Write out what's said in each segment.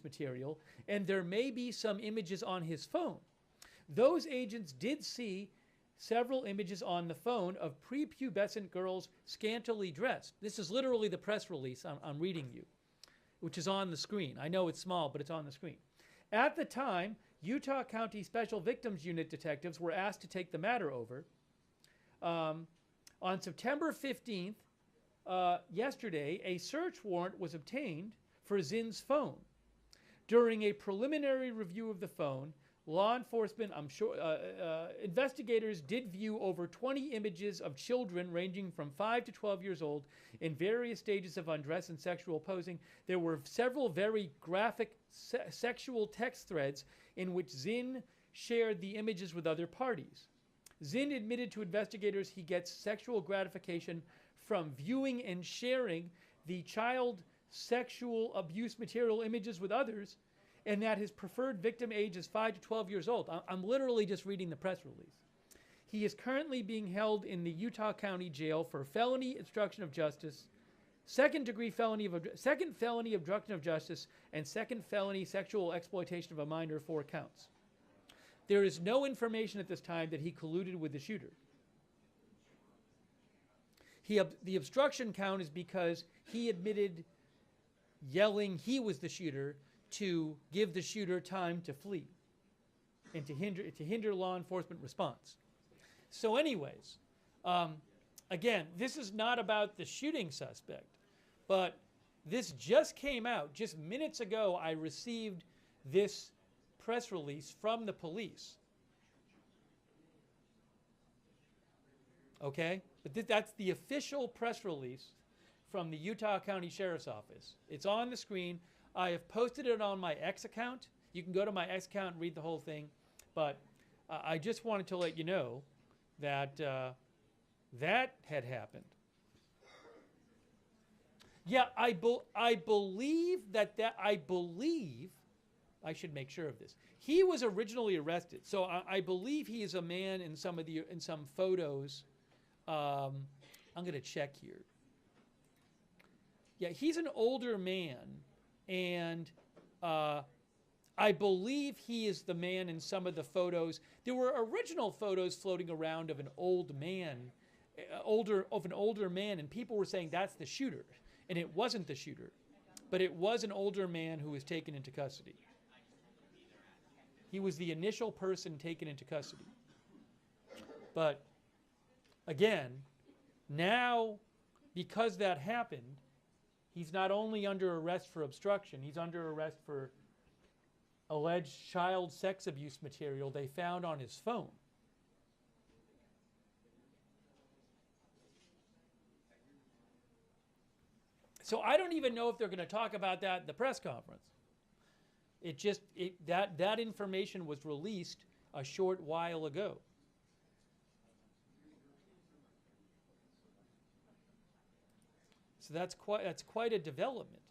material, and there may be some images on his phone. Those agents did see several images on the phone of prepubescent girls scantily dressed. This is literally the press release I'm reading you, which is on the screen. I know it's small, but it's on the screen. At the time, Utah County Special Victims Unit detectives were asked to take the matter over. On September 15th, yesterday, a search warrant was obtained for Zinn's phone. During a preliminary review of the phone, law enforcement, investigators did view over 20 images of children ranging from 5 to 12 years old in various stages of undress and sexual posing. There were several very graphic sexual text threads in which Zinn shared the images with other parties. Zinn admitted to investigators he gets sexual gratification from viewing and sharing the child sexual abuse material images with others, and that his preferred victim age is 5 to 12 years old. I'm literally just reading the press release. He is currently being held in the Utah County Jail for felony obstruction of justice, second felony obstruction of justice, and second felony sexual exploitation of a minor, 4 counts. There is no information at this time that he colluded with the shooter. The obstruction count is because he admitted yelling he was the shooter to give the shooter time to flee and to hinder law enforcement response. So anyways, again, this is not about the shooting suspect, but this just came out. Just minutes ago, I received this press release from the police. Okay? But that's the official press release from the Utah County Sheriff's Office. It's on the screen. I have posted it on my X account. You can go to my X account and read the whole thing. But I just wanted to let you know that that had happened. Yeah, I believe I should make sure of this. He was originally arrested, so I believe he is a man in some photos. I'm going to check here. Yeah, he's an older man, and I believe he is the man in some of the photos. There were original photos floating around of an old man, and people were saying that's the shooter, and it wasn't the shooter, but it was an older man who was taken into custody. He was the initial person taken into custody. But again, now, because that happened, he's not only under arrest for obstruction, he's under arrest for alleged child sex abuse material they found on his phone. So I don't even know if they're going to talk about that at the press conference. That information was released a short while ago. So that's quite a development.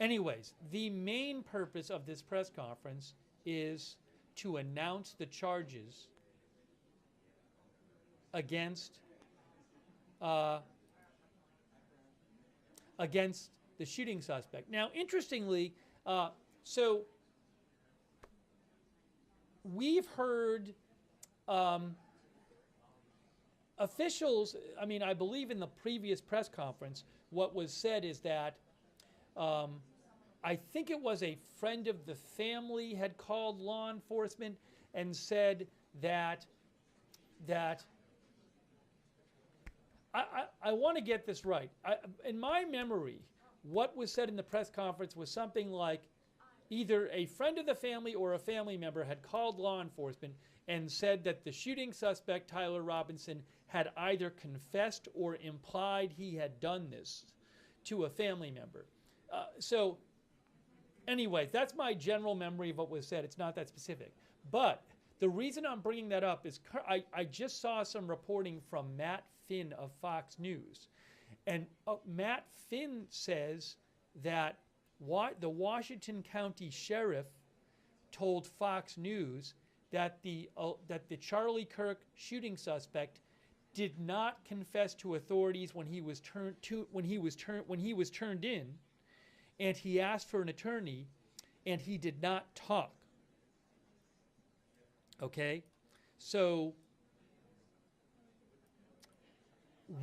Anyways, the main purpose of this press conference is to announce the charges against the shooting suspect. Now, interestingly, so we've heard officials, I believe in the previous press conference, what was said is that I think it was a friend of the family had called law enforcement and said that I want to get this right. In my memory, what was said in the press conference was something like either a friend of the family or a family member had called law enforcement and said that the shooting suspect, Tyler Robinson, had either confessed or implied he had done this to a family member. So anyway, that's my general memory of what was said. It's not that specific. But the reason I'm bringing that up is I just saw some reporting from Matt Finn of Fox News. And Matt Finn says that the Washington County Sheriff told Fox News that the Charlie Kirk shooting suspect did not confess to authorities when he was turned in, and he asked for an attorney, and he did not talk. Okay, so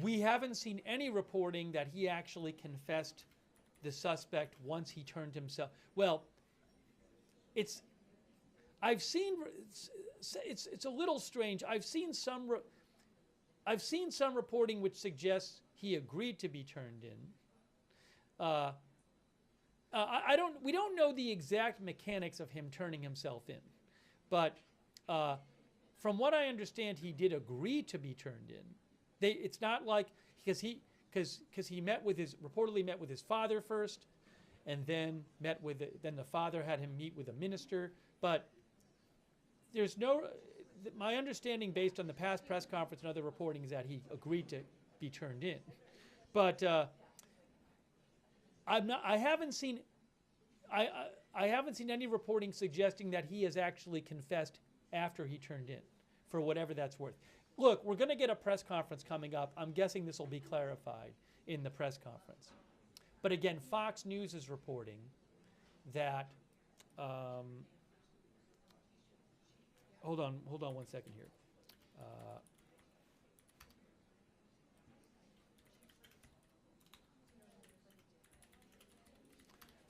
we haven't seen any reporting that he actually confessed the suspect once he turned himself. Well, it's a little strange. I've seen some reporting which suggests he agreed to be turned in. We don't know the exact mechanics of him turning himself in, but from what I understand, he did agree to be turned in. It's not like because he reportedly met with his father first, and then then the father had him meet with a minister. But there's my understanding based on the past press conference and other reporting is that he agreed to be turned in. But I haven't seen any reporting suggesting that he has actually confessed after he turned in, for whatever that's worth. Look, we're going to get a press conference coming up. I'm guessing this will be clarified in the press conference. But again, Fox News is reporting that. Hold on 1 second here.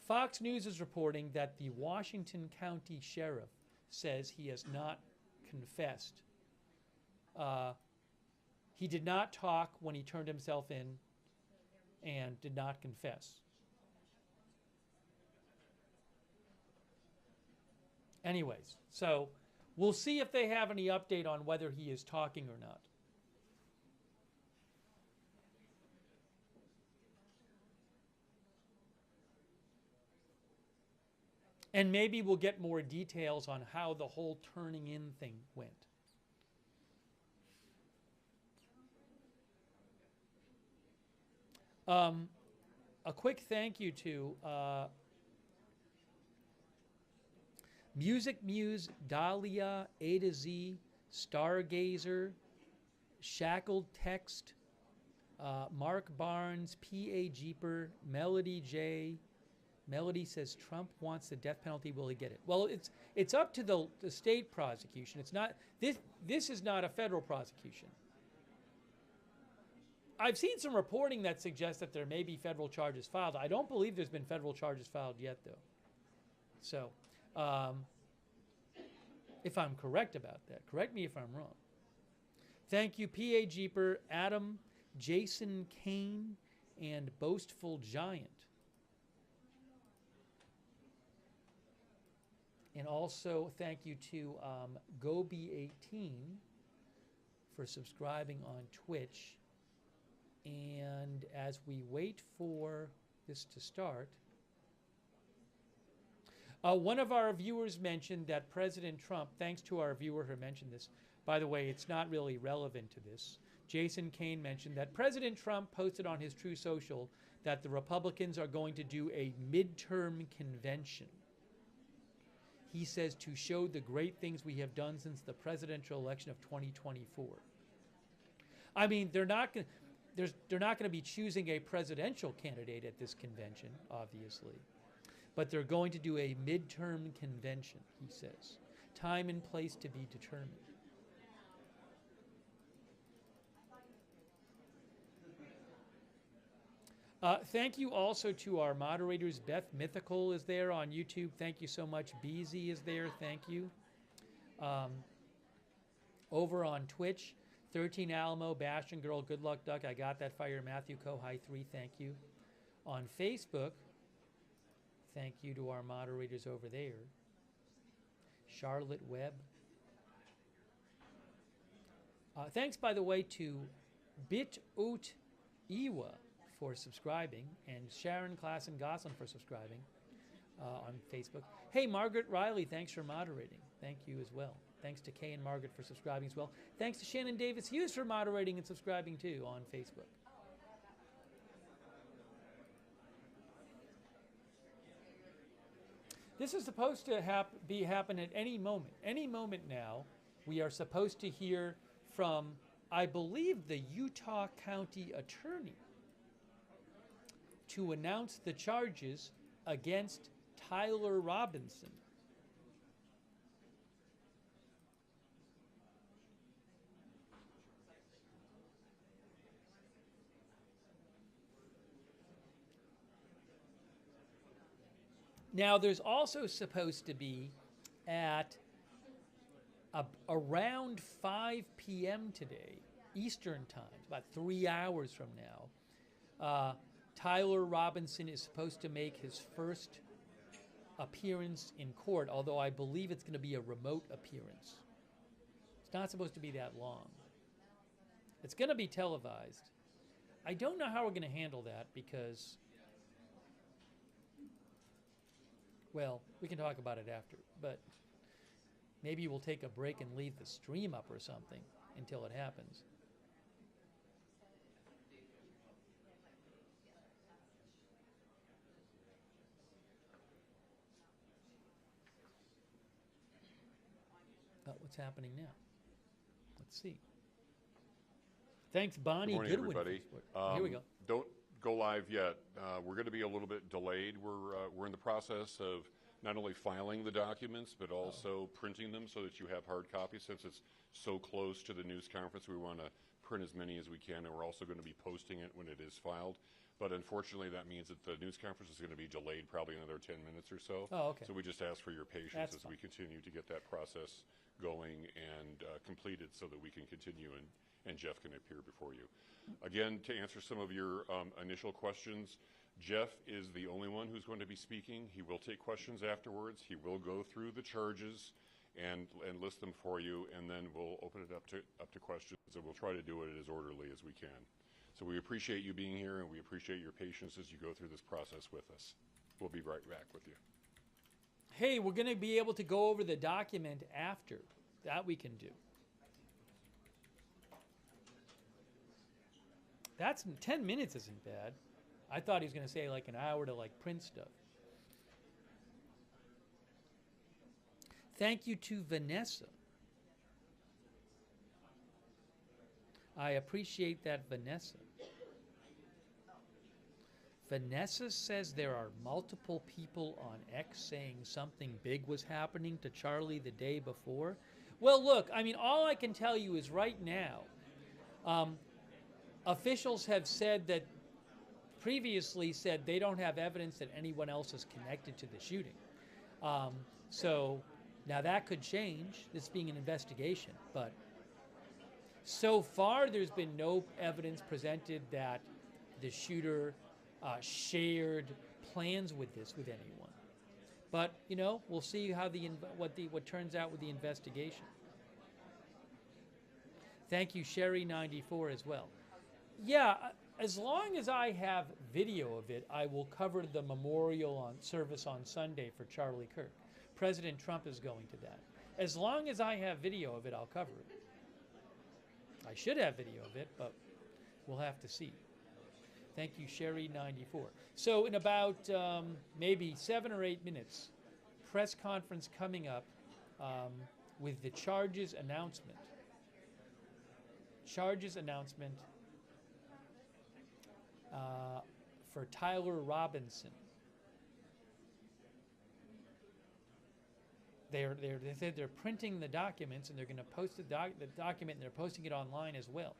Fox News is reporting that the Washington County Sheriff says he has not confessed. He did not talk when he turned himself in and did not confess. Anyways, so we'll see if they have any update on whether he is talking or not. And maybe we'll get more details on how the whole turning in thing went. A quick thank you to Music Muse, Dahlia, A to Z, Stargazer, Shackled Text, Mark Barnes, P.A. Jeeper, Melody J. Melody says Trump wants the death penalty. Will he get it? Well, it's up to the state prosecution. It's not this is not a federal prosecution. I've seen some reporting that suggests that there may be federal charges filed. I don't believe there's been federal charges filed yet, though. So, if I'm correct about that, correct me if I'm wrong. Thank you, P.A. Jeeper, Adam, Jason Kane, and Boastful Giant. And also thank you to Gobi18 for subscribing on Twitch. And as we wait for this to start, one of our viewers mentioned that President Trump, thanks to our viewer who mentioned this, by the way, it's not really relevant to this. Jason Kane mentioned that President Trump posted on his True Social that the Republicans are going to do a midterm convention. He says to show the great things we have done since the presidential election of 2024. I mean, they're not going to be choosing a presidential candidate at this convention, obviously. But they're going to do a midterm convention, he says. Time and place to be determined. Thank you also to our moderators. Beth Mythical is there on YouTube. Thank you so much. Beezy is there. Thank you. Over on Twitch, 13 Alamo, Bastion Girl, Good Luck Duck, I Got That Fire, Matthew Co, High 3, thank you. On Facebook, thank you to our moderators over there. Charlotte Webb. Thanks, by the way, to Bit-Oot Iwa for subscribing, and Sharon Klassen Gosselin for subscribing on Facebook. Hey, Margaret Riley, thanks for moderating. Thank you as well. Thanks to Kay and Margaret for subscribing as well. Thanks to Shannon Davis Hughes for moderating and subscribing too on Facebook. This is supposed to happen at any moment. Any moment now, we are supposed to hear from, I believe, the Utah County Attorney to announce the charges against Tyler Robinson. Now, there's also supposed to be at around 5 p.m. today, Eastern Time, about 3 hours from now, Tyler Robinson is supposed to make his first appearance in court, although I believe it's going to be a remote appearance. It's not supposed to be that long. It's going to be televised. I don't know how we're going to handle that because, well, we can talk about it after, but maybe we'll take a break and leave the stream up or something until it happens. What's happening now? Let's see. Thanks, Bonnie. Good morning, everybody. Here we go. Don't go live yet. We're going to be a little bit delayed. We're in the process of not only filing the documents, but also printing them so that you have hard copies. Since it's so close to the news conference, we want to print as many as we can, and we're also going to be posting it when it is filed. But unfortunately, that means that the news conference is going to be delayed probably another 10 minutes or so. Oh, okay. So we just ask for your patience That's as fine. we continue to get that process going and completed so that we can continue and Jeff can appear before you. Again, to answer some of your initial questions, Jeff is the only one who's going to be speaking. He will take questions afterwards. He will go through the charges and list them for you, and then we'll open it up to questions, and we'll try to do it as orderly as we can. So we appreciate you being here, and we appreciate your patience as you go through this process with us. We'll be right back with you. Hey, we're going to be able to go over the document after. That we can do. That's 10 minutes isn't bad. I thought he was going to say like an hour to like print stuff. Thank you to Vanessa. I appreciate that, Vanessa. Vanessa says there are multiple people on X saying something big was happening to Charlie the day before. Well, look, I mean, all I can tell you is right now, officials have said that previously said they don't have evidence that anyone else is connected to the shooting. So now that could change, this being an investigation, but so far there's been no evidence presented that the shooter shared plans with anyone. But you know, we'll see how what turns out with the investigation. Thank you, Sherry94 as well. Yeah, as long as I have video of it, I will cover the memorial service on Sunday for Charlie Kirk. President Trump is going to that. As long as I have video of it, I'll cover it. I should have video of it, but we'll have to see. Thank you, Sherry94. So in about maybe 7 or 8 minutes, press conference coming up with the charges announcement. Charges announcement for Tyler Robinson. They said they're printing the documents and they're going to post the document and they're posting it online as well.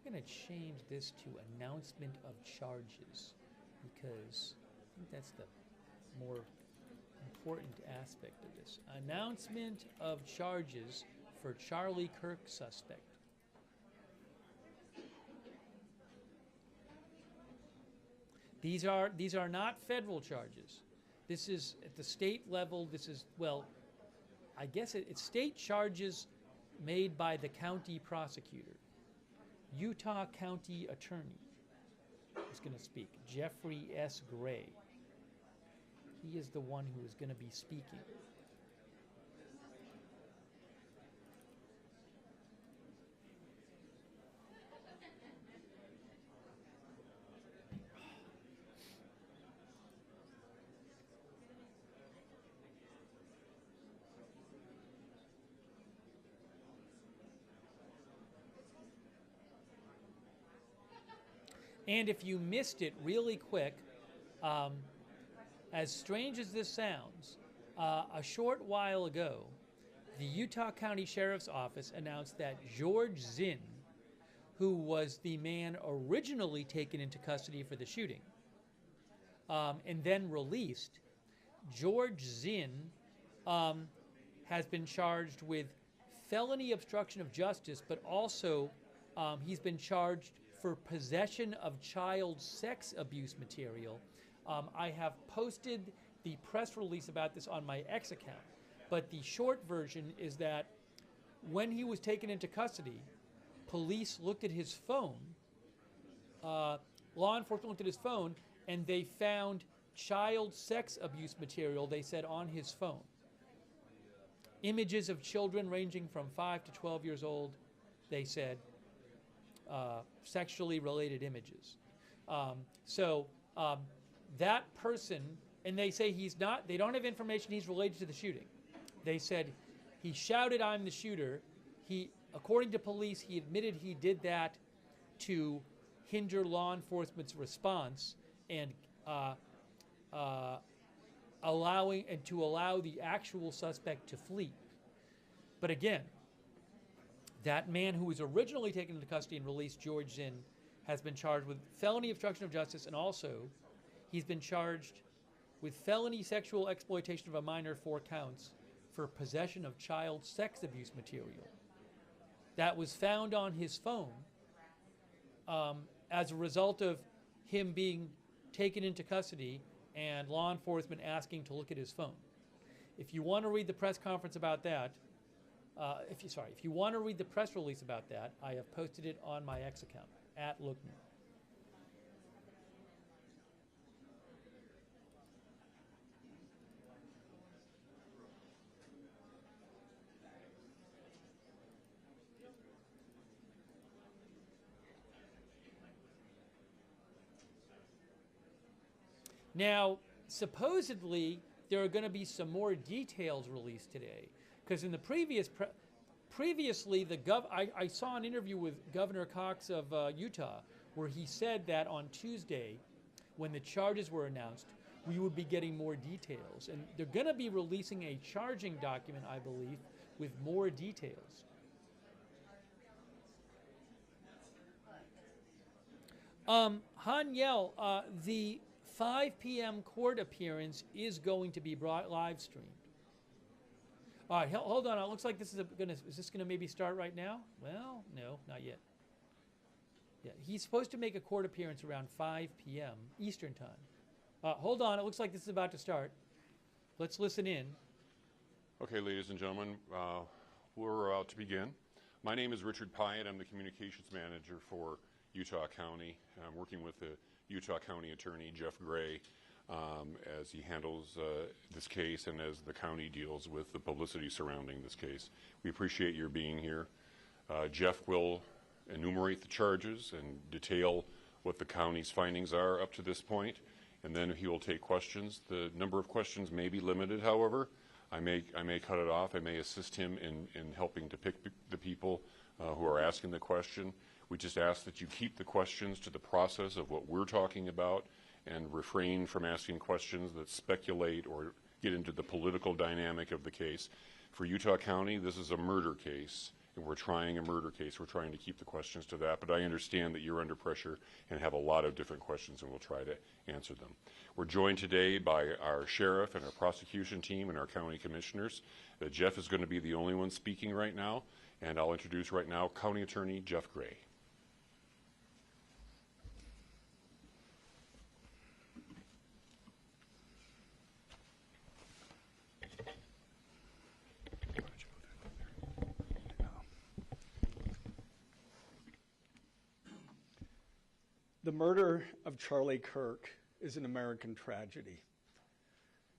I'm going to change this to announcement of charges because I think that's the more important aspect of this. Announcement of charges for Charlie Kirk suspect. These are not federal charges. This is at the state level. This is, well, I guess it's state charges made by the county prosecutor. Utah County Attorney is going to speak, Jeffrey S. Gray. He is the one who is going to be speaking. And if you missed it really quick, as strange as this sounds, a short while ago, the Utah County Sheriff's Office announced that George Zinn, who was the man originally taken into custody for the shooting, and then released, George Zinn has been charged with felony obstruction of justice, but also he's been charged for possession of child sex abuse material. I have posted the press release about this on my X account, but the short version is that when he was taken into custody, police looked at his phone, law enforcement looked at his phone, and they found child sex abuse material, they said, on his phone. Images of children ranging from 5 to 12 years old, they said, sexually related images. That person, and they say he's not, they don't have information he's related to the shooting. They said he shouted, "I'm the shooter." According to police, he admitted he did that to hinder law enforcement's response and allow the actual suspect to flee. But again, that man who was originally taken into custody and released, George Zinn, has been charged with felony obstruction of justice, and also he's been charged with felony sexual exploitation of a minor, 4 counts, for possession of child sex abuse material that was found on his phone as a result of him being taken into custody and law enforcement asking to look at his phone. If you want to read the press conference about that, if you want to read the press release about that, I have posted it on my X account, @Lookner. Now, supposedly, there are going to be some more details released today, because in the previously, I saw an interview with Governor Cox of Utah, where he said that on Tuesday, when the charges were announced, we would be getting more details. And they're going to be releasing a charging document, I believe, with more details. Han Yel, the 5 p.m. court appearance is going to be live streamed. All right, hold on. It looks like is this gonna maybe start right now? Well, no, not yet. Yeah, he's supposed to make a court appearance around 5 p.m. Eastern time. Hold on. It looks like this is about to start. Let's listen in. Okay, ladies and gentlemen, we're about to begin. My name is Richard Pyatt. I'm the communications manager for Utah County. I'm working with the Utah County Attorney, Jeff Gray, as he handles this case and as the county deals with the publicity surrounding this case. We appreciate your being here. Jeff will enumerate the charges and detail what the county's findings are up to this point, and then he will take questions. The number of questions may be limited, however. I may cut it off. I may assist him in helping to pick the people who are asking the question. We just ask that you keep the questions to the process of what we're talking about and refrain from asking questions that speculate or get into the political dynamic of the case. For Utah County, this is a murder case, and we're trying a murder case. We're trying to keep the questions to that, but I understand that you're under pressure and have a lot of different questions, and we'll try to answer them. We're joined today by our sheriff and our prosecution team and our county commissioners. Jeff is going to be the only one speaking right now, and I'll introduce right now County Attorney Jeff Gray. murder of Charlie Kirk is an American tragedy.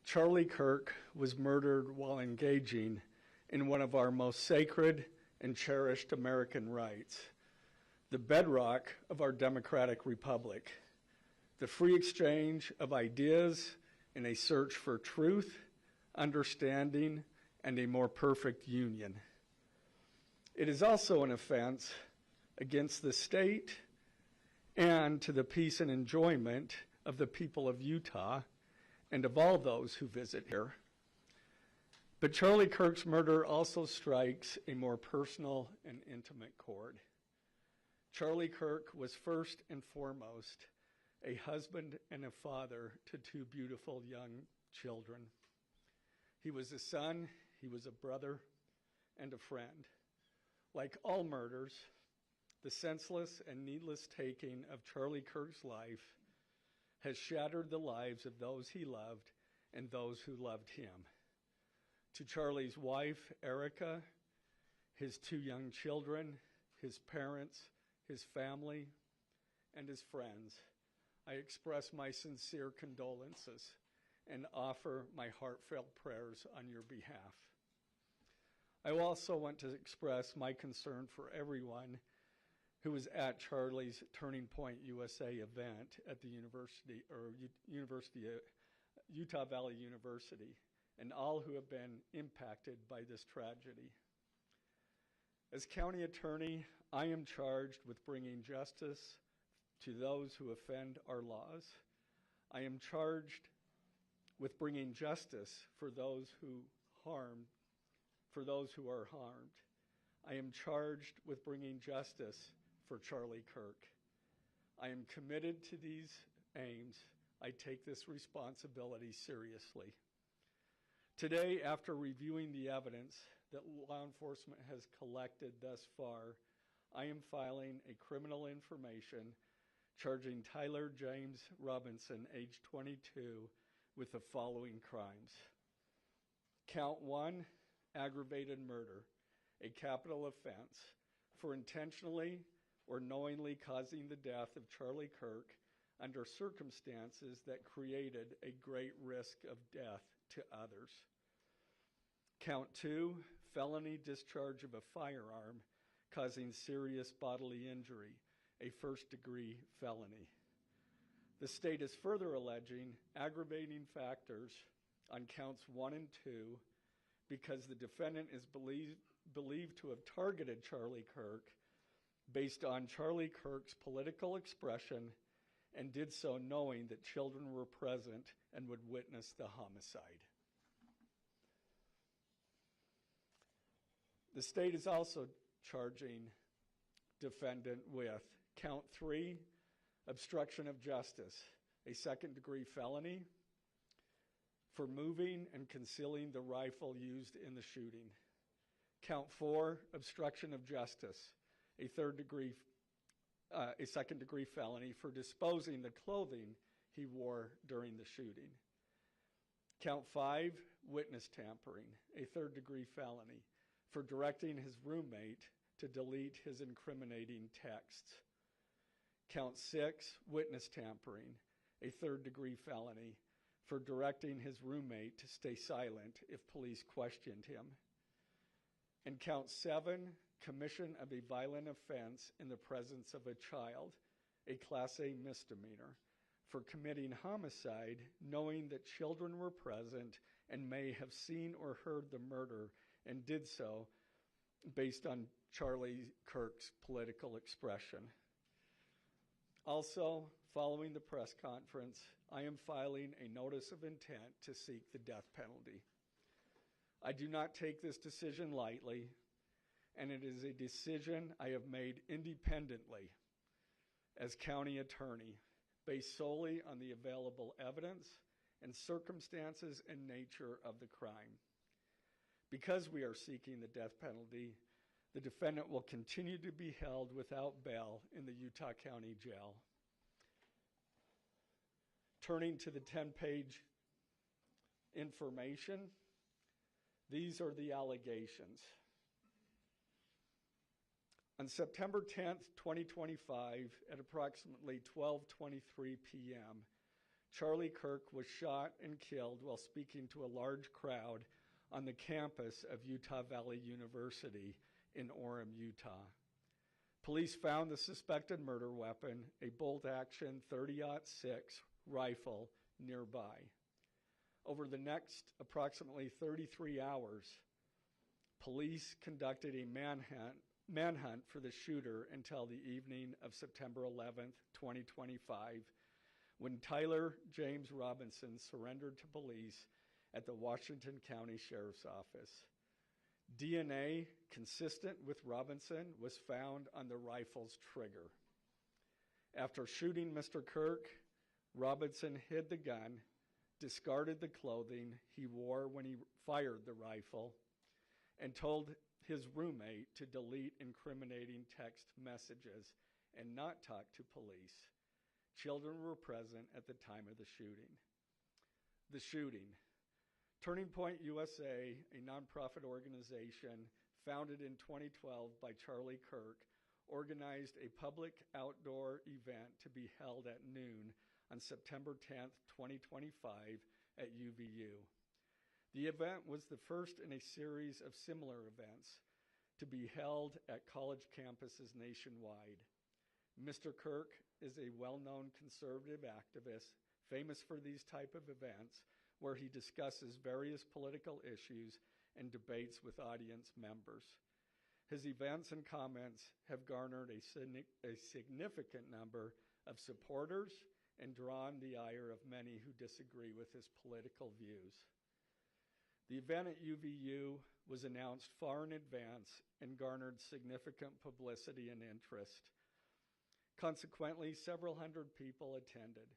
Charlie Kirk was murdered while engaging in one of our most sacred and cherished American rights, the bedrock of our democratic republic, the free exchange of ideas in a search for truth, understanding, and a more perfect union. It is also an offense against the state and to the peace and enjoyment of the people of Utah and of all those who visit here. But Charlie Kirk's murder also strikes a more personal and intimate chord. Charlie Kirk was first and foremost a husband and a father to two beautiful young children. He was a son, he was a brother, and a friend. Like all murders, the senseless and needless taking of Charlie Kirk's life has shattered the lives of those he loved and those who loved him. To Charlie's wife, Erica, his two young children, his parents, his family, and his friends, I express my sincere condolences and offer my heartfelt prayers on your behalf. I also want to express my concern for everyone who was at Charlie's Turning Point USA event at the Utah Valley University, and all who have been impacted by this tragedy. As county attorney, I am charged with bringing justice to those who offend our laws. I am charged with bringing justice for those who are harmed. I am charged with bringing justice for Charlie Kirk. I am committed to these aims. I take this responsibility seriously. Today, after reviewing the evidence that law enforcement has collected thus far, I am filing a criminal information charging Tyler James Robinson, age 22, with the following crimes. Count 1, aggravated murder, a capital offense, for intentionally or knowingly causing the death of Charlie Kirk under circumstances that created a great risk of death to others. Count 2, felony discharge of a firearm causing serious bodily injury, a first-degree felony. The state is further alleging aggravating factors on counts 1 and 2 because the defendant is believed to have targeted Charlie Kirk based on Charlie Kirk's political expression and did so knowing that children were present and would witness the homicide. The state is also charging defendant with count 3, obstruction of justice, a second-degree felony for moving and concealing the rifle used in the shooting. Count 4, obstruction of justice, a second-degree felony for disposing the clothing he wore during the shooting. Count 5, witness tampering, a third-degree felony for directing his roommate to delete his incriminating texts. Count 6, witness tampering, a third-degree felony for directing his roommate to stay silent if police questioned him. And count 7, commission of a violent offense in the presence of a child, a Class A misdemeanor, for committing homicide knowing that children were present and may have seen or heard the murder and did so based on Charlie Kirk's political expression. Also, following the press conference, I am filing a notice of intent to seek the death penalty. I do not take this decision lightly, and it is a decision I have made independently as county attorney, based solely on the available evidence and circumstances and nature of the crime. Because we are seeking the death penalty, the defendant will continue to be held without bail in the Utah County Jail. Turning to the 10-page information, these are the allegations. On September 10th, 2025, at approximately 12:23 p.m., Charlie Kirk was shot and killed while speaking to a large crowd on the campus of Utah Valley University in Orem, Utah. Police found the suspected murder weapon, a bolt-action .30-06 rifle, nearby. Over the next approximately 33 hours, police conducted a manhunt for the shooter until the evening of September 11th, 2025, when Tyler James Robinson surrendered to police at the Washington County Sheriff's Office. DNA consistent with Robinson was found on the rifle's trigger. After shooting Mr. Kirk, Robinson hid the gun, discarded the clothing he wore when he fired the rifle, and told his roommate to delete incriminating text messages and not talk to police. Children were present at the time of the shooting. The shooting. Turning Point USA, a nonprofit organization founded in 2012 by Charlie Kirk, organized a public outdoor event to be held at noon on September 10th, 2025 at UVU. The event was the first in a series of similar events to be held at college campuses nationwide. Mr. Kirk is a well-known conservative activist, famous for these type of events, where he discusses various political issues and debates with audience members. His events and comments have garnered a significant number of supporters and drawn the ire of many who disagree with his political views. The event at UVU was announced far in advance and garnered significant publicity and interest. Consequently, several hundred people attended.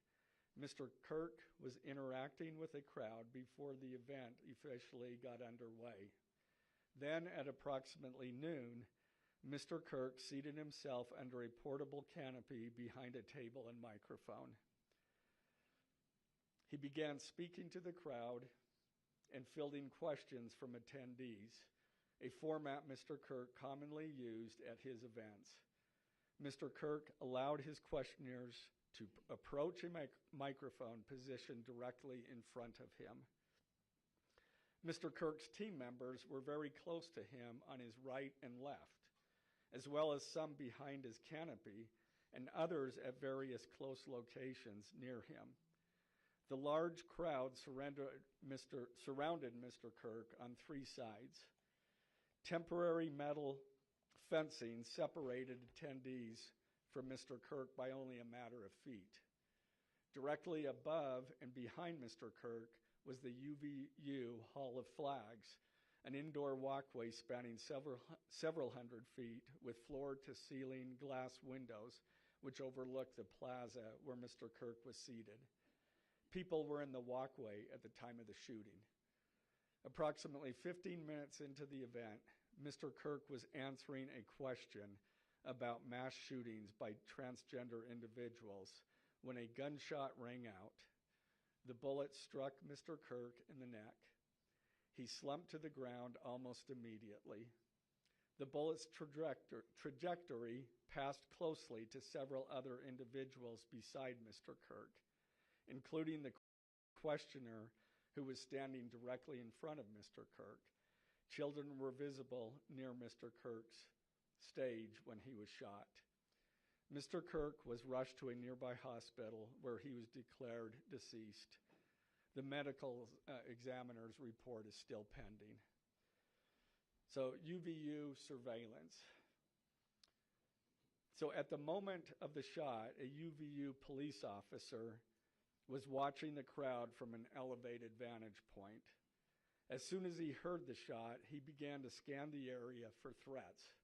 Mr. Kirk was interacting with a crowd before the event officially got underway. Then, at approximately noon, Mr. Kirk seated himself under a portable canopy behind a table and microphone. He began speaking to the crowd and fielding questions from attendees, a format Mr. Kirk commonly used at his events. Mr. Kirk allowed his questioners to approach a microphone positioned directly in front of him. Mr. Kirk's team members were very close to him on his right and left, as well as some behind his canopy and others at various close locations near him. The large crowd surrounded Mr. Kirk on three sides. Temporary metal fencing separated attendees from Mr. Kirk by only a matter of feet. Directly above and behind Mr. Kirk was the UVU Hall of Flags, an indoor walkway spanning several hundred feet with floor-to-ceiling glass windows which overlooked the plaza where Mr. Kirk was seated. People were in the walkway at the time of the shooting. Approximately 15 minutes into the event, Mr. Kirk was answering a question about mass shootings by transgender individuals when a gunshot rang out. The bullet struck Mr. Kirk in the neck. He slumped to the ground almost immediately. The bullet's trajectory passed closely to several other individuals beside Mr. Kirk, including the questioner who was standing directly in front of Mr. Kirk. Children were visible near Mr. Kirk's stage when he was shot. Mr. Kirk was rushed to a nearby hospital where he was declared deceased. The medical examiner's report is still pending. So UVU surveillance. So at the moment of the shot, a UVU police officer was watching the crowd from an elevated vantage point. As soon as he heard the shot, he began to scan the area for threats.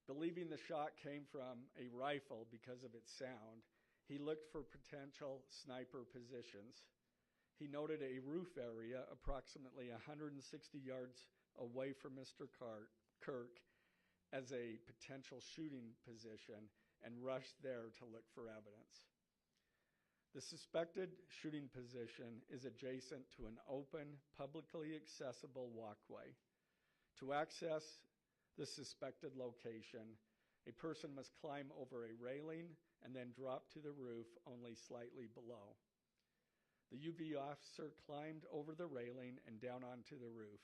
Believing the shot came from a rifle because of its sound, he looked for potential sniper positions. He noted a roof area approximately 160 yards away from Mr. Kirk as a potential shooting position and rushed there to look for evidence. The suspected shooting position is adjacent to an open, publicly accessible walkway. To access the suspected location, A person must climb over a railing and then drop to the roof only slightly below. The UV officer climbed over the railing and down onto the roof.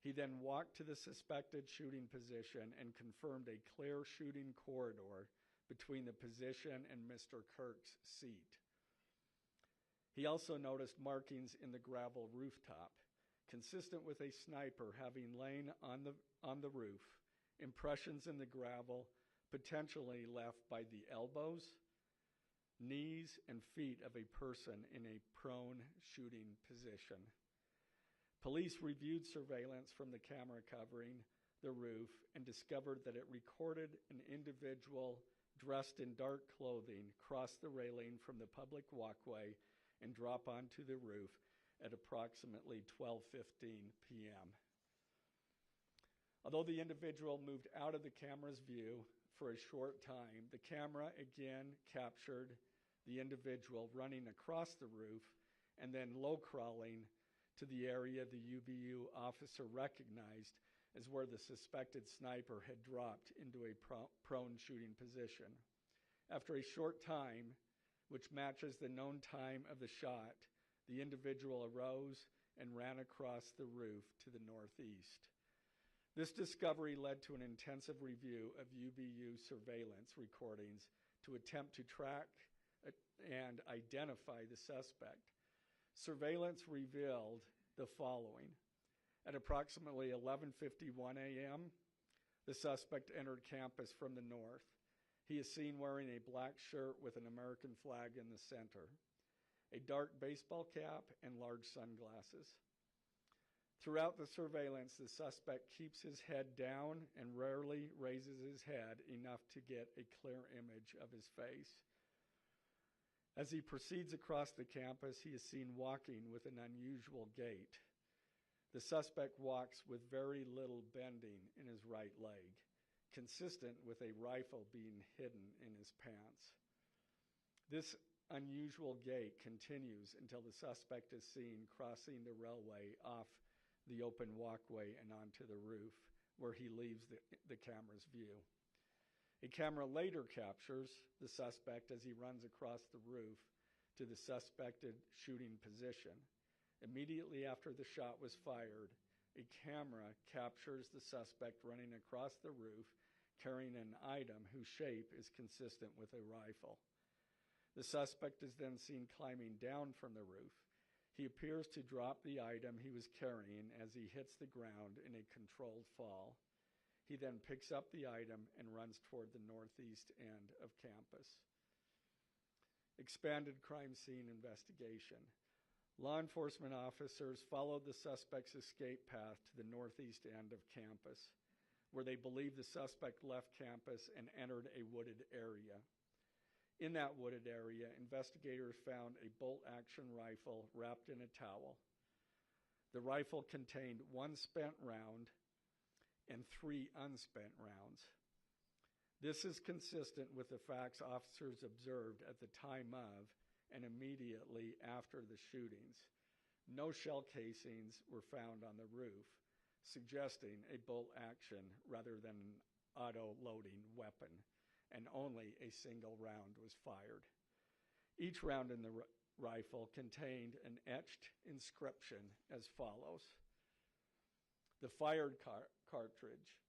He then walked to the suspected shooting position and confirmed a clear shooting corridor between the position and Mr. Kirk's seat. He also noticed markings in the gravel rooftop, consistent with a sniper having lain on the roof, impressions in the gravel potentially left by the elbows, knees, and feet of a person in a prone shooting position. Police reviewed surveillance from the camera covering the roof and discovered that it recorded an individual dressed in dark clothing cross the railing from the public walkway and drop onto the roof at approximately 12:15 p.m. Although the individual moved out of the camera's view for a short time, the camera again captured the individual running across the roof and then low crawling to the area the UVU officer recognized as where the suspected sniper had dropped into a prone shooting position. After a short time, which matches the known time of the shot, the individual arose and ran across the roof to the northeast. This discovery led to an intensive review of UVU surveillance recordings to attempt to track and identify the suspect. Surveillance revealed the following. At approximately 11:51 a.m., the suspect entered campus from the north. He is seen wearing a black shirt with an American flag in the center, a dark baseball cap, and large sunglasses. Throughout the surveillance, the suspect keeps his head down and rarely raises his head enough to get a clear image of his face. As he proceeds across the campus, he is seen walking with an unusual gait. The suspect walks with very little bending in his right leg, consistent with a rifle being hidden in his pants. This unusual gait continues until the suspect is seen crossing the railway off the open walkway and onto the roof, where he leaves the camera's view. A camera later captures the suspect as he runs across the roof to the suspected shooting position. Immediately after the shot was fired, a camera captures the suspect running across the roof carrying an item whose shape is consistent with a rifle. The suspect is then seen climbing down from the roof. He appears to drop the item he was carrying as he hits the ground in a controlled fall. He then picks up the item and runs toward the northeast end of campus. Expanded crime scene investigation. Law enforcement officers followed the suspect's escape path to the northeast end of campus, where they believe the suspect left campus and entered a wooded area. In that wooded area, investigators found a bolt-action rifle wrapped in a towel. The rifle contained 1 spent round and 3 unspent rounds. This is consistent with the facts officers observed at the time of and immediately after the shootings. No shell casings were found on the roof, suggesting a bolt action rather than an auto-loading weapon, and only a single round was fired. Each round in the rifle contained an etched inscription as follows. The fired cartridge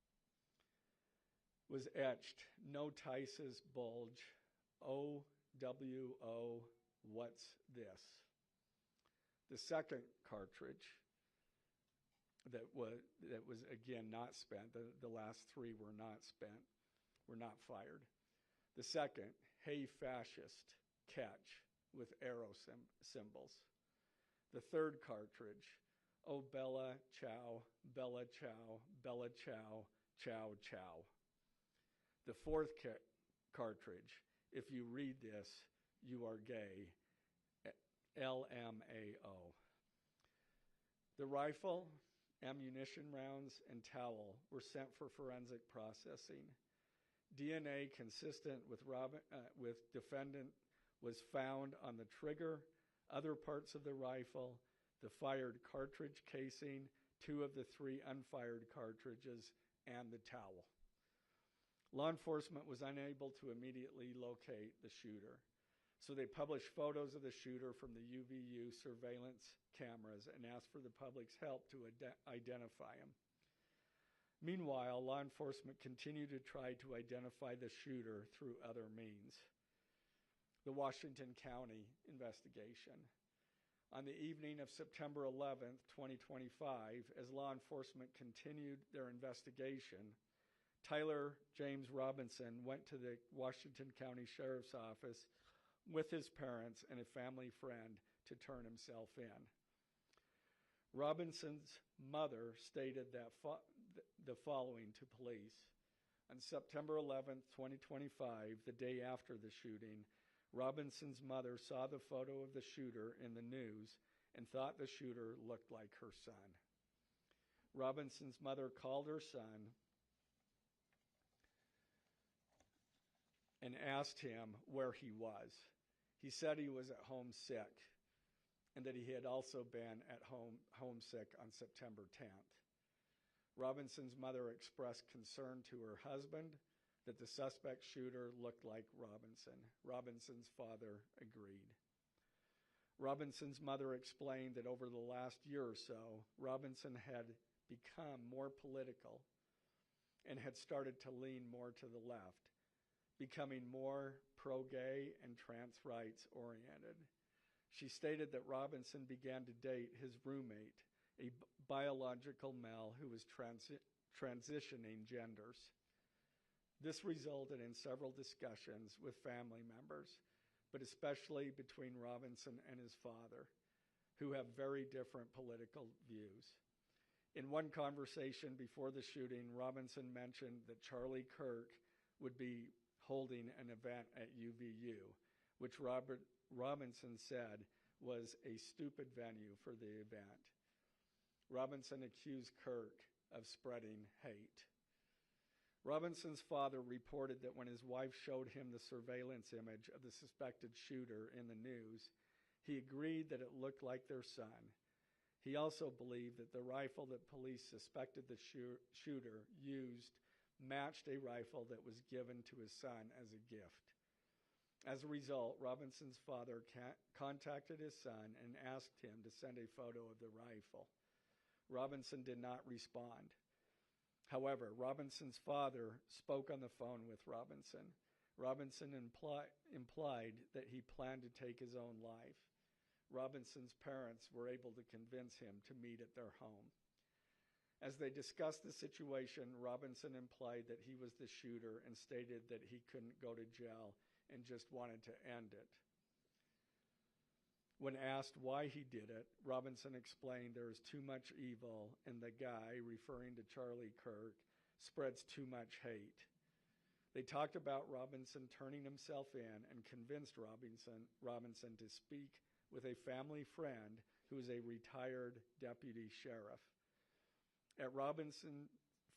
was etched, "No Tice's bulge, OWO, what's this?" The second cartridge that was again not spent, the last 3 were not spent, were not fired. The second, "Hey fascist, catch," with arrow symbols. The third cartridge, "Oh Bella Ciao, Bella Ciao, Bella Ciao, Ciao Ciao." The fourth cartridge, "If you read this, you are gay, LMAO." The rifle, ammunition rounds, and towel were sent for forensic processing. DNA consistent with defendant was found on the trigger, other parts of the rifle, the fired cartridge casing, 2 of the 3 unfired cartridges, and the towel. Law enforcement was unable to immediately locate the shooter, so they published photos of the shooter from the UVU surveillance cameras and asked for the public's help to identify him. Meanwhile, law enforcement continued to try to identify the shooter through other means. The Washington County investigation. On the evening of September 11th, 2025, as law enforcement continued their investigation, Tyler James Robinson went to the Washington County Sheriff's Office with his parents and a family friend to turn himself in. Robinson's mother stated that the following to police. On September 11th, 2025, the day after the shooting, Robinson's mother saw the photo of the shooter in the news and thought the shooter looked like her son. Robinson's mother called her son and asked him where he was. He said he was at home sick and that he had also been at home homesick on September 10th. Robinson's mother expressed concern to her husband that the suspect shooter looked like Robinson. Robinson's father agreed. Robinson's mother explained that over the last year or so, Robinson had become more political and had started to lean more to the left, becoming more pro-gay and trans rights oriented. She stated that Robinson began to date his roommate, a biological male who was transitioning genders. This resulted in several discussions with family members, but especially between Robinson and his father, who have very different political views. In one conversation before the shooting, Robinson mentioned that Charlie Kirk would be holding an event at UVU, which Robinson said was a stupid venue for the event. Robinson accused Kirk of spreading hate. Robinson's father reported that when his wife showed him the surveillance image of the suspected shooter in the news, he agreed that it looked like their son. He also believed that the rifle that police suspected the shooter used matched a rifle that was given to his son as a gift. As a result, Robinson's father contacted his son and asked him to send a photo of the rifle. Robinson did not respond. However, Robinson's father spoke on the phone with Robinson. Robinson implied that he planned to take his own life. Robinson's parents were able to convince him to meet at their home. As they discussed the situation, Robinson implied that he was the shooter and stated that he couldn't go to jail and just wanted to end it. When asked why he did it, Robinson explained there is too much evil and the guy, referring to Charlie Kirk, spreads too much hate. They talked about Robinson turning himself in and convinced Robinson to speak with a family friend who is a retired deputy sheriff. At Robinson's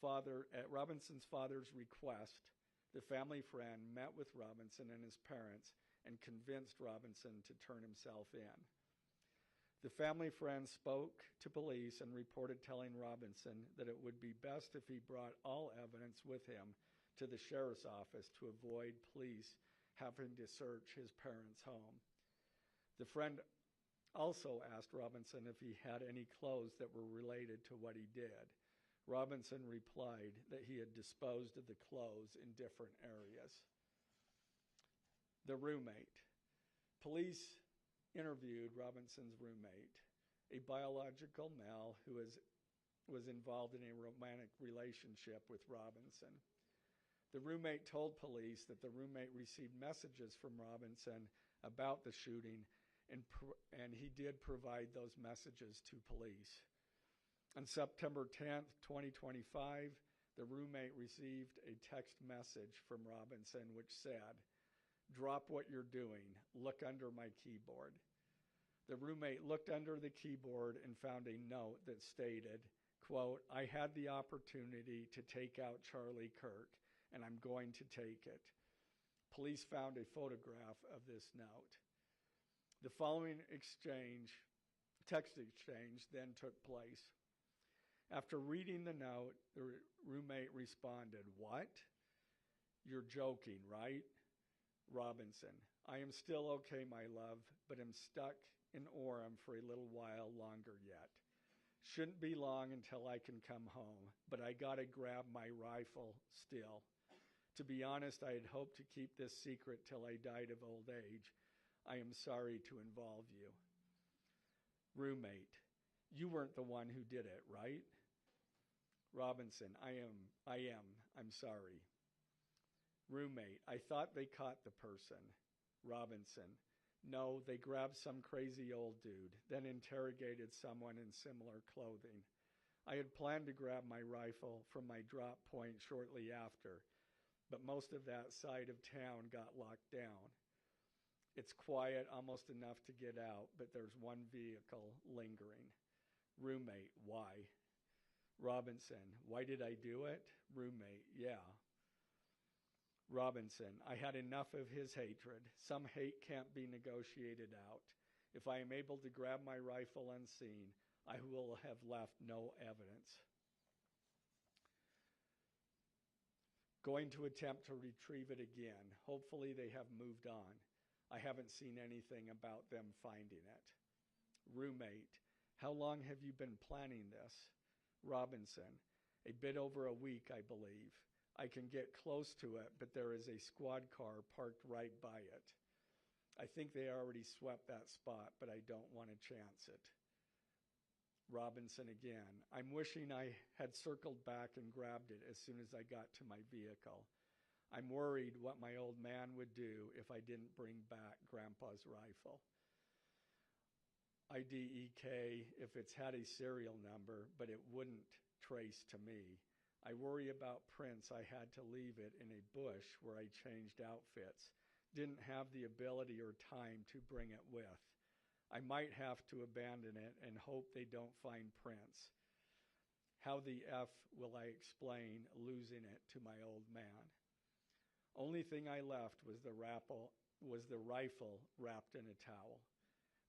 father's request, the family friend met with Robinson and his parents and convinced Robinson to turn himself in. The family friend spoke to police and reported telling Robinson that it would be best if he brought all evidence with him to the sheriff's office to avoid police having to search his parents' home. The friend also asked Robinson if he had any clothes that were related to what he did. Robinson replied that he had disposed of the clothes in different areas. The roommate. Police interviewed Robinson's roommate, a biological male who was involved in a romantic relationship with Robinson. The roommate told police that the roommate received messages from Robinson about the shooting, and he did provide those messages to police. On September 10th, 2025, the roommate received a text message from Robinson which said, "Drop what you're doing. Look under my keyboard." The roommate looked under the keyboard and found a note that stated, quote, "I had the opportunity to take out Charlie Kirk, and I'm going to take it." Police found a photograph of this note. The following text exchange, then took place. After reading the note, the roommate responded, "What? You're joking, right? Robinson, I am still okay, my love, but am stuck in Orem for a little while longer yet. Shouldn't be long until I can come home, but I gotta grab my rifle still. To be honest, I had hoped to keep this secret till I died of old age. I am sorry to involve you. Roommate, you weren't the one who did it, right? Robinson, I am. I'm sorry. Roommate, I thought they caught the person. Robinson, no, they grabbed some crazy old dude, then interrogated someone in similar clothing. I had planned to grab my rifle from my drop point shortly after, but most of that side of town got locked down. It's quiet, almost enough to get out, but there's one vehicle lingering. Roommate, why? Robinson, why did I do it? Roommate, yeah. Robinson, I had enough of his hatred. Some hate can't be negotiated out. If I am able to grab my rifle unseen, I will have left no evidence. Going to attempt to retrieve it again. Hopefully they have moved on. I haven't seen anything about them finding it. Roommate, how long have you been planning this? Robinson, a bit over a week, I believe. I can get close to it, but there is a squad car parked right by it. I think they already swept that spot, but I don't want to chance it. Robinson again, I'm wishing I had circled back and grabbed it as soon as I got to my vehicle. I'm worried what my old man would do if I didn't bring back Grandpa's rifle. IDEK if it's had a serial number, but it wouldn't trace to me. I worry about prints. I had to leave it in a bush where I changed outfits. Didn't have the ability or time to bring it with. I might have to abandon it and hope they don't find prints. How the F will I explain losing it to my old man? Only thing I left was the rifle wrapped in a towel.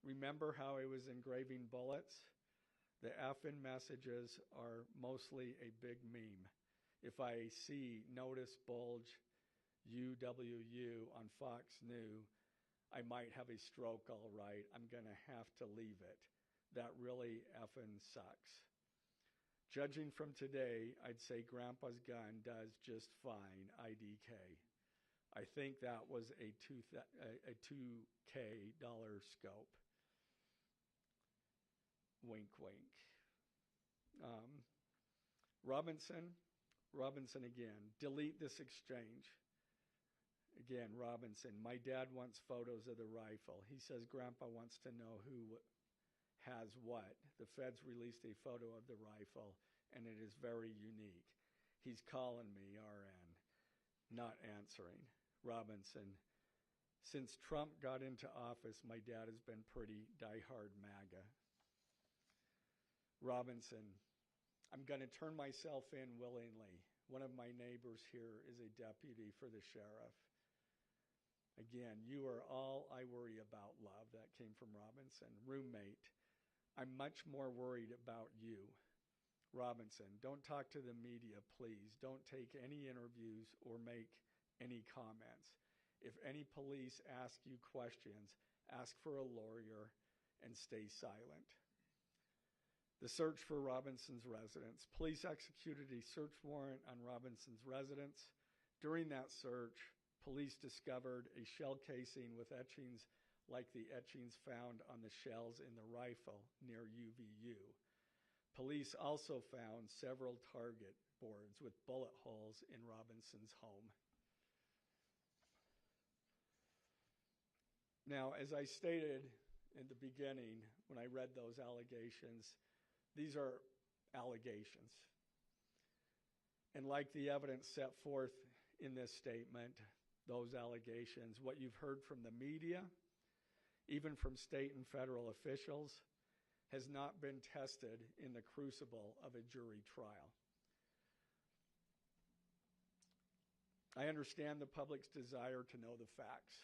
Remember how I was engraving bullets? The F in messages are mostly a big meme. If I see notice bulge UWU on Fox News, I might have a stroke all right. I'm going to have to leave it. That really effing sucks. Judging from today, I'd say Grandpa's gun does just fine, IDK. I think that was a $2K scope. Wink, wink. Robinson again. Delete this exchange. Again, Robinson. My dad wants photos of the rifle. He says Grandpa wants to know who has what. The feds released a photo of the rifle, and it is very unique. He's calling me, RN. Not answering. Robinson. Since Trump got into office, my dad has been pretty diehard MAGA. Robinson, I'm going to turn myself in willingly. One of my neighbors here is a deputy for the sheriff. Again, you are all I worry about, love. That came from Robinson. Roommate, I'm much more worried about you. Robinson, don't talk to the media, please. Don't take any interviews or make any comments. If any police ask you questions, ask for a lawyer and stay silent. The search for Robinson's residence. Police executed a search warrant on Robinson's residence. During that search, police discovered a shell casing with etchings like the etchings found on the shells in the rifle near UVU. Police also found several target boards with bullet holes in Robinson's home. Now, as I stated in the beginning when I read those allegations, these are allegations. And like the evidence set forth in this statement, those allegations, what you've heard from the media, even from state and federal officials, has not been tested in the crucible of a jury trial. I understand the public's desire to know the facts.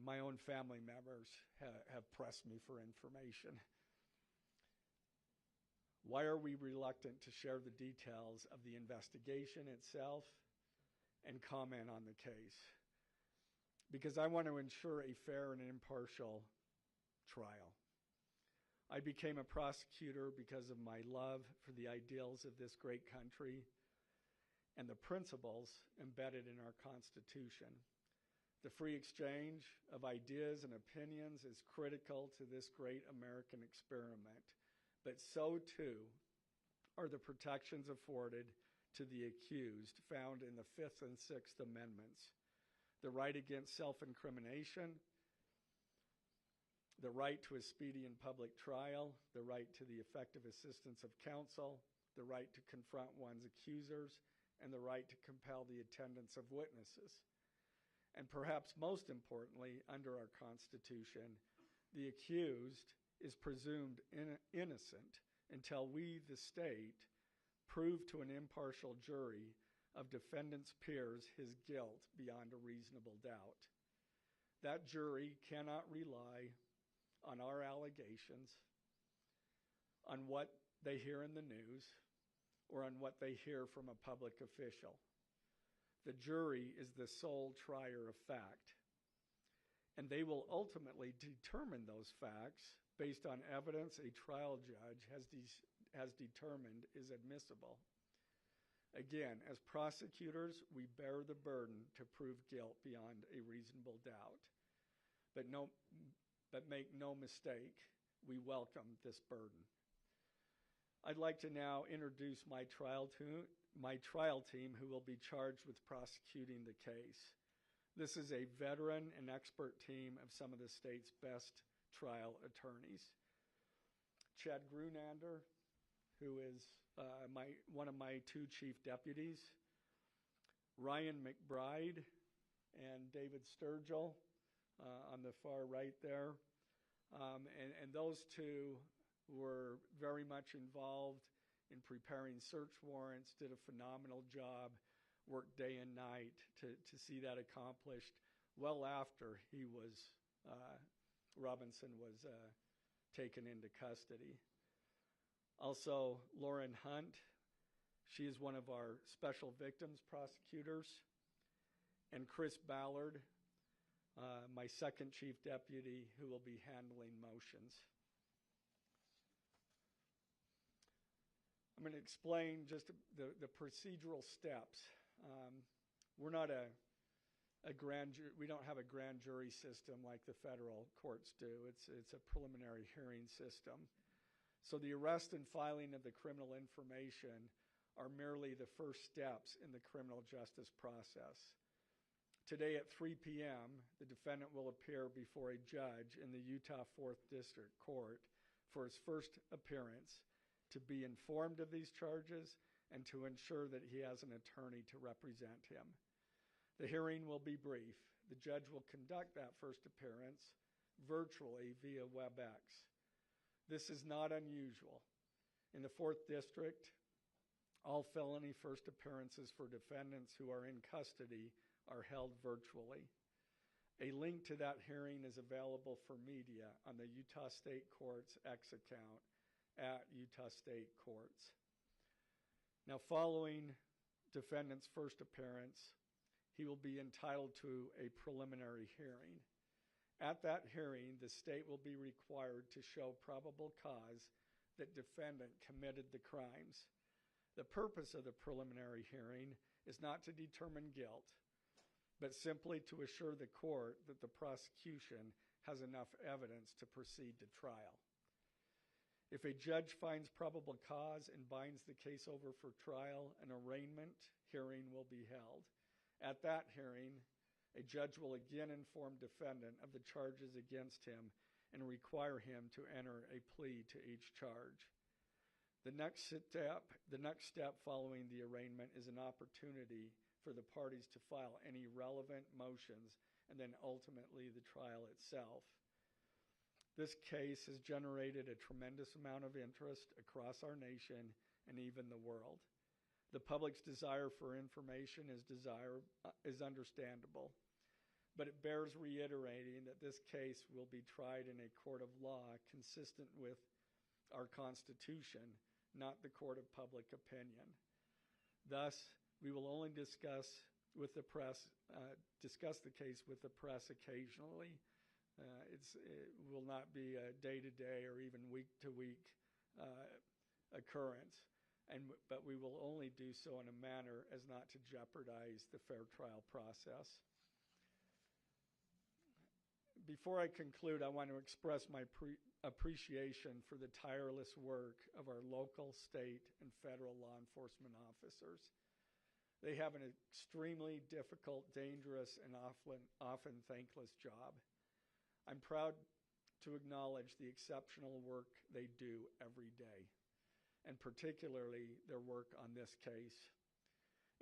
My own family members have pressed me for information. Why are we reluctant to share the details of the investigation itself? and comment on the case, because I want to ensure a fair and impartial trial. I became a prosecutor because of my love for the ideals of this great country and the principles embedded in our Constitution. The free exchange of ideas and opinions is critical to this great American experiment, but so too are the protections afforded to the accused found in the Fifth and Sixth Amendments: the right against self-incrimination, the right to a speedy and public trial, the right to the effective assistance of counsel, the right to confront one's accusers, and the right to compel the attendance of witnesses. And perhaps most importantly, under our Constitution, the accused is presumed innocent until we, the state, prove to an impartial jury of defendant's peers his guilt beyond a reasonable doubt. That jury cannot rely on our allegations, on what they hear in the news, or on what they hear from a public official. The jury is the sole trier of fact, and they will ultimately determine those facts based on evidence a trial judge has determined is admissible. Again, as prosecutors, we bear the burden to prove guilt beyond a reasonable doubt. But make no mistake, we welcome this burden. I'd like to now introduce my trial team who will be charged with prosecuting the case. This is a veteran and expert team of some of the state's best trial attorneys. Chad Grunander, who is one of my two chief deputies, Ryan McBride and David Sturgill on the far right there. And those two were very much involved in preparing search warrants, did a phenomenal job, worked day and night to see that accomplished well after Robinson was taken into custody. Also, Lauren Hunt, she is one of our special victims prosecutors, and Chris Ballard, my second chief deputy, who will be handling motions. I'm going to explain just the procedural steps. We're not we don't have a grand jury system like the federal courts do. It's a preliminary hearing system. So the arrest and filing of the criminal information are merely the first steps in the criminal justice process. Today at 3 p.m., the defendant will appear before a judge in the Utah 4th District Court for his first appearance to be informed of these charges and to ensure that he has an attorney to represent him. The hearing will be brief. The judge will conduct that first appearance virtually via WebEx. This is not unusual. In the 4th District, all felony first appearances for defendants who are in custody are held virtually. A link to that hearing is available for media on the Utah State Court's X account at Utah State Courts. Now, following defendant's first appearance, he will be entitled to a preliminary hearing. At that hearing, the state will be required to show probable cause that defendant committed the crimes. The purpose of the preliminary hearing is not to determine guilt, but simply to assure the court that the prosecution has enough evidence to proceed to trial. If a judge finds probable cause and binds the case over for trial, an arraignment hearing will be held. At that hearing, a judge will again inform defendant of the charges against him and require him to enter a plea to each charge. The next step following the arraignment is an opportunity for the parties to file any relevant motions and then ultimately the trial itself. This case has generated a tremendous amount of interest across our nation and even the world. The public's desire for information is understandable, but it bears reiterating that this case will be tried in a court of law consistent with our Constitution, not the court of public opinion. Thus, we will only discuss with the press, discuss the case with the press occasionally. It will not be a day-to-day or even week-to-week occurrence, but we will only do so in a manner as not to jeopardize the fair trial process. Before I conclude, I want to express my appreciation for the tireless work of our local, state, and federal law enforcement officers. They have an extremely difficult, dangerous, and often thankless job. I'm proud to acknowledge the exceptional work they do every day, and particularly their work on this case.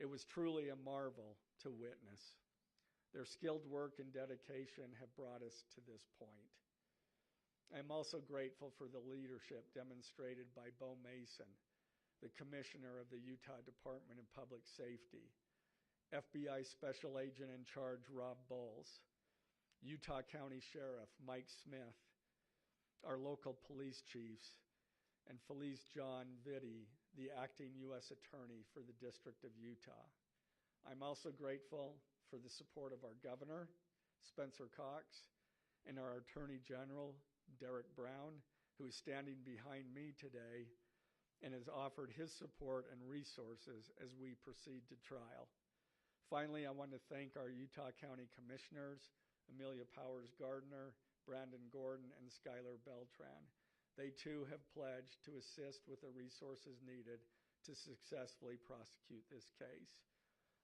It was truly a marvel to witness. Their skilled work and dedication have brought us to this point. I'm also grateful for the leadership demonstrated by Bo Mason, the Commissioner of the Utah Department of Public Safety, FBI Special Agent in Charge Rob Bowles, Utah County Sheriff Mike Smith, our local police chiefs, and Felice John Vitti, the acting U.S. Attorney for the District of Utah. I'm also grateful for the support of our Governor, Spencer Cox, and our Attorney General, Derek Brown, who is standing behind me today and has offered his support and resources as we proceed to trial. Finally, I want to thank our Utah County Commissioners, Amelia Powers Gardner, Brandon Gordon, and Skylar Beltran. They too have pledged to assist with the resources needed to successfully prosecute this case.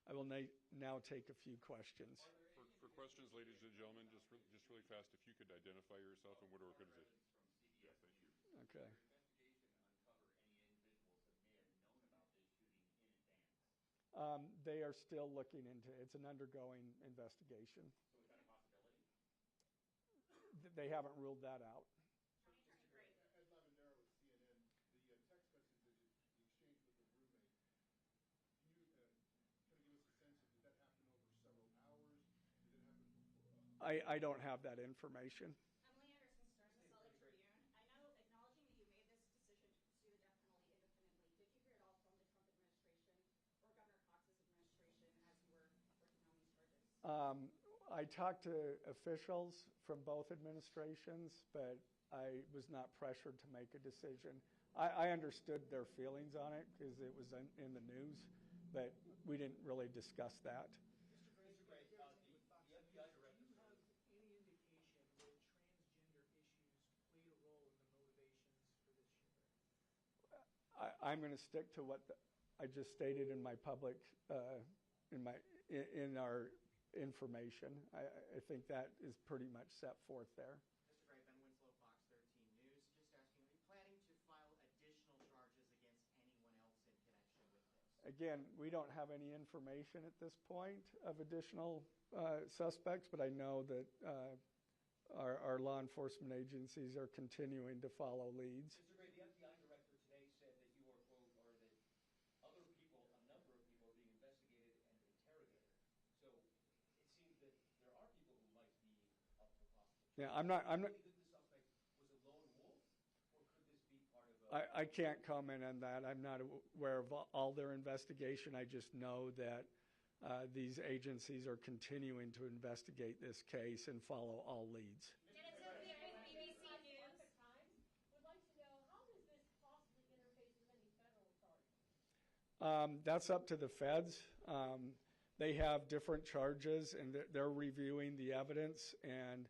I will now take a few questions. For questions, ladies and gentlemen, just really fast, if you could identify yourself and what organization. Yeah, thank you. Okay. They are still looking into it. It's an undergoing investigation. So is that a possibility? They haven't ruled that out. Ed Lavandera with CNN. The text message that you exchanged with the roommate, can you kind of give us a sense of, did that happen over several hours? Did it happen before? I don't have that information. Emily Anderson, Stern, the Salt Lake Tribune. I know, acknowledging that you made this decision to pursue the death penalty independently, did you hear it all from the Trump administration or Governor Cox's administration as you were working on these charges? I talked to officials from both administrations, but I was not pressured to make a decision. I understood their feelings on it because it was in the news, but we didn't really discuss that. Mr. Gray, the FBI director. Do you have any indication that transgender issues played a role in the motivations for this shooter? I'm going to stick to what I just stated in my public, in our information. I think that is pretty much set forth there. Mr. Gray, Ben Winslow, Fox 13 News. Just asking, are you planning to file additional charges against anyone else in connection with this? Again, we don't have any information at this point of additional suspects, but I know that our law enforcement agencies are continuing to follow leads. Mr. Gray, the FBI director today said that you are, quote, or that other people, a number of people are being investigated and interrogated. So it seems that there are people who might be up for possible. Yeah, I'm not. Do you think the suspect was a lone wolf, or could this be part of a... I can't comment on that. I'm not aware of all their investigation. I just know that these agencies are continuing to investigate this case and follow all leads. Dennis Sophia with BBC News. Would like to know, how does this possibly interface with any federal charges? That's up to the feds. They have different charges, and they're reviewing the evidence. And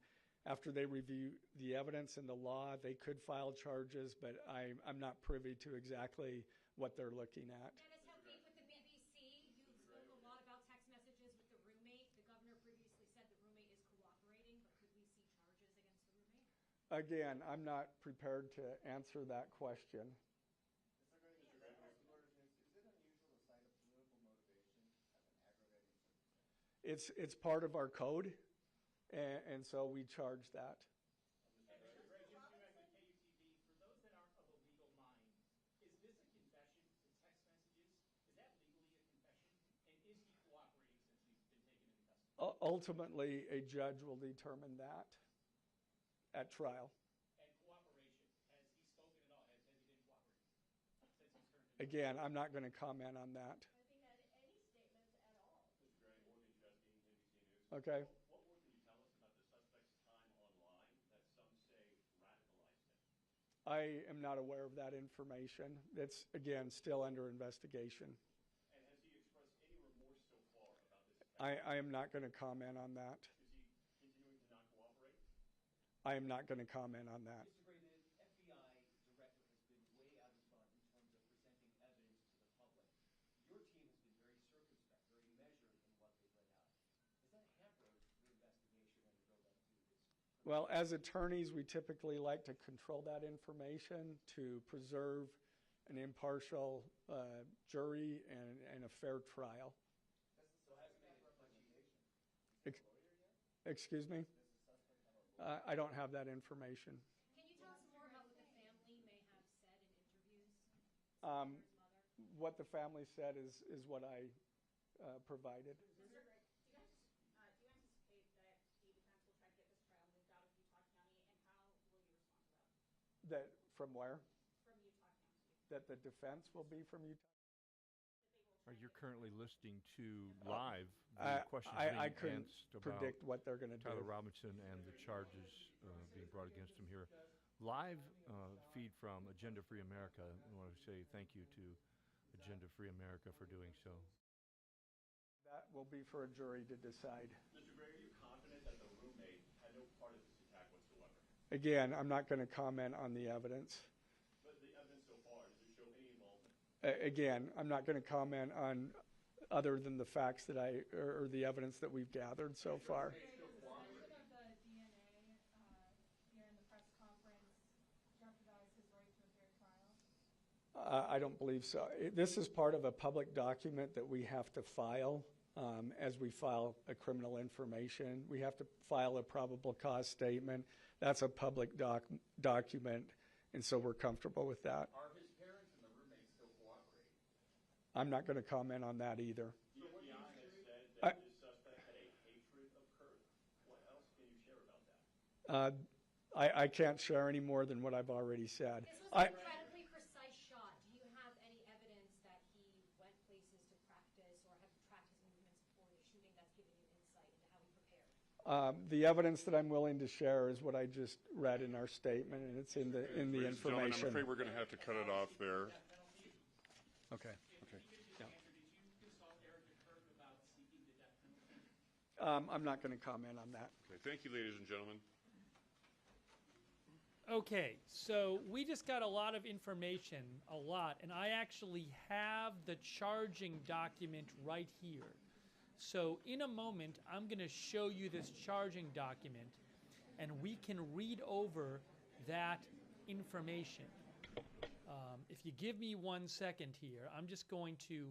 after they review the evidence and the law, they could file charges, but I'm not privy to exactly what they're looking at. Dennis Sophia with the BBC. You spoke a lot about text messages with the roommate. The governor previously said the roommate is cooperating, but could we see charges against the roommate? Again, I'm not prepared to answer that question. Mr. Gray, is it unusual to cite a political motivation as an aggravating circumstance? It's part of our code, and so we charge that. Mr. Gray, you at the KUTV, for those that aren't of a legal mind, is this a confession to text messages? Is that legally a confession? And is he cooperating since he's been taken into custody? Ultimately, a judge will determine that at trial. And cooperation, has he spoken at all? Has he been cooperating since he's turned into... Again, I'm not going to comment on that. Have you had any statements at all? Mr. Gray, Okay? What more can you tell us about the suspect's time online that some say radicalized him? I am not aware of that information. It's, again, still under investigation. And has he expressed any remorse so far about this attack? I am not going to comment on that. Is he continuing to not cooperate? I am not going to comment on that. Mr. Gray, the FBI director has been way out in front in terms of presenting evidence to the public. Your team has been very circumspect, very measured in what they've laid out. Has that hampered your investigation and your build-up to this? Well, as attorneys, we typically like to control that information to preserve an impartial jury and a fair trial. Excuse me? I don't have that information. Can you tell us more about what the family may have said in interviews? Um, His mother? What the family said is what I provided. Mr. Gray, do you anticipate that the defense will try to get this trial moved out of Utah County, and how will you respond to that? That from where? From Utah County. That the defense will be from Utah? You're currently listening to live I- the questions I being couldn't asked about predict what they're going to do. Tyler Robinson and the charges being brought against him here. Live feed from Agenda Free America. I want to say thank you to Agenda Free America for doing so. That will be for a jury to decide. Mr. Gray, are you confident that the roommate had no part of this attack whatsoever? Again, I'm not going to comment on the evidence. But the evidence so far, does it show any involvement? Again, I'm not going to comment on other than the facts that or the evidence that we've gathered so far. Does the mention of the DNA here in the press conference jeopardize his right to a fair trial? I don't believe so. This is part of a public document that we have to file as we file a criminal information. We have to file a probable cause statement. That's a public document, and so we're comfortable with that. Are his parents and the roommate still cooperating? I'm not going to comment on that either. The FBI has said that this suspect had a hatred of Kirk. What else can you share about that? I can't share any more than what I've already said. This was an incredibly precise shot. Do you have any evidence that he went places to practice or had tracked his movements before the shooting that's given you insight into how he prepared? The evidence that I'm willing to share is what I just read in our statement, and it's in the Ladies and gentlemen, I'm information. afraid we're going to have to cut it off there. Okay. Did you consult Eric and Kirk about seeking the death penalty? I'm not going to comment on that. Okay, thank you, ladies and gentlemen. Okay, so we just got a lot of information, and I actually have the charging document right here. So in a moment, I'm going to show you this charging document, and we can read over that information. If you give me 1 second here, I'm just going to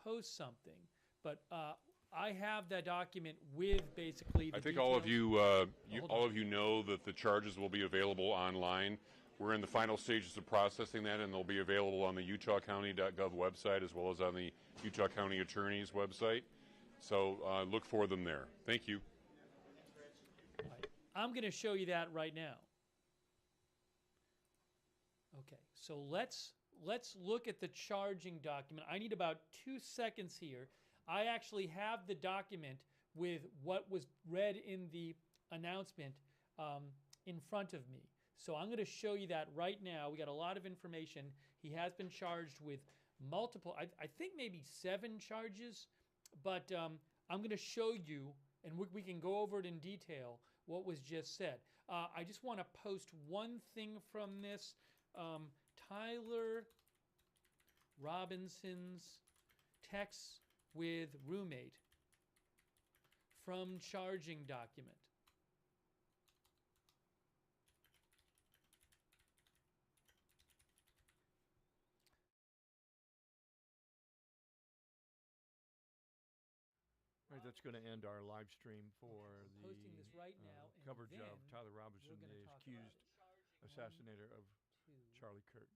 post something, but I have that document with basically the I think all of details. you, all of you know that the charges will be available online. We're in the final stages of processing that, and they'll be available on the utahcounty.gov website as well as on the Utah County Attorney's website. So look for them there. Thank you. I'm going to show you that right now. Okay, so let's look at the charging document. I need about 2 seconds here. I actually have the document with what was read in the announcement in front of me. So I'm going to show you that right now. We got a lot of information. He has been charged with multiple, I think maybe 7 charges, but I'm going to show you, and we can go over it in detail, what was just said. I just want to post one thing from this. Tyler Robinson's text with roommate from charging document. Right, that's going to end our live stream for I'm the posting this right now, and coverage then of Tyler Robinson, we're gonna the talk accused about charging assassinator of to Charlie Kirk.